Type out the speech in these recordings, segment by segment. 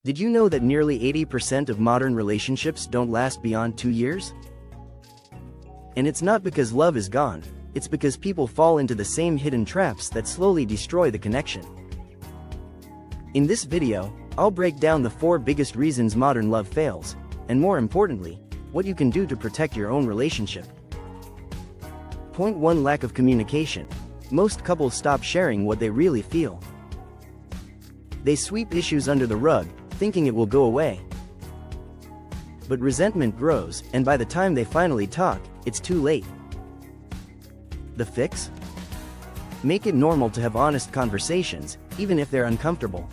Did you know that nearly 80% of modern relationships don't last beyond 2 years? And it's not because love is gone, it's because people fall into the same hidden traps that slowly destroy the connection. In this video, I'll break down the 4 biggest reasons modern love fails, and more importantly, what you can do to protect your own relationship. Point 1: Lack of communication. Most couples stop sharing what they really feel. They sweep issues under the rug, thinking it will go away. But resentment grows, and by the time they finally talk, it's too late. The fix? Make it normal to have honest conversations, even if they're uncomfortable.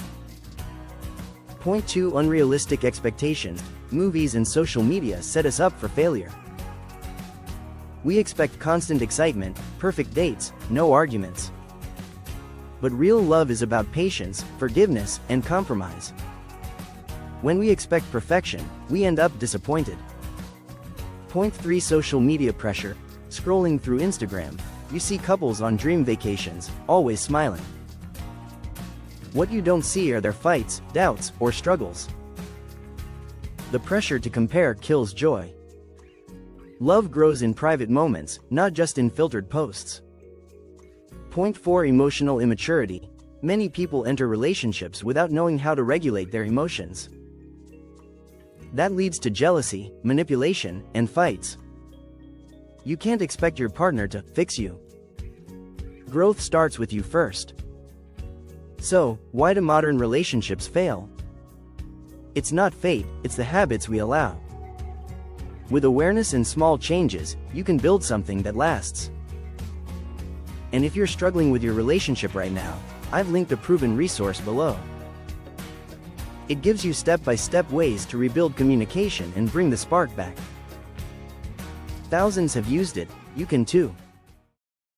Point 2: Unrealistic expectations. Movies and social media set us up for failure. We expect constant excitement, perfect dates, no arguments. But real love is about patience, forgiveness, and compromise. When we expect perfection, we end up disappointed. Point 3: Social media pressure. Scrolling through Instagram, you see couples on dream vacations, always smiling. What you don't see are their fights, doubts, or struggles. The pressure to compare kills joy. Love grows in private moments, not just in filtered posts. Point 4: Emotional immaturity. Many people enter relationships without knowing how to regulate their emotions. That leads to jealousy, manipulation, and fights. You can't expect your partner to fix you. Growth starts with you first. So, why do modern relationships fail? It's not fate, it's the habits we allow. With awareness and small changes, you can build something that lasts. And if you're struggling with your relationship right now, I've linked a proven resource below. It gives you step-by-step ways to rebuild communication and bring the spark back. Thousands have used it, you can too.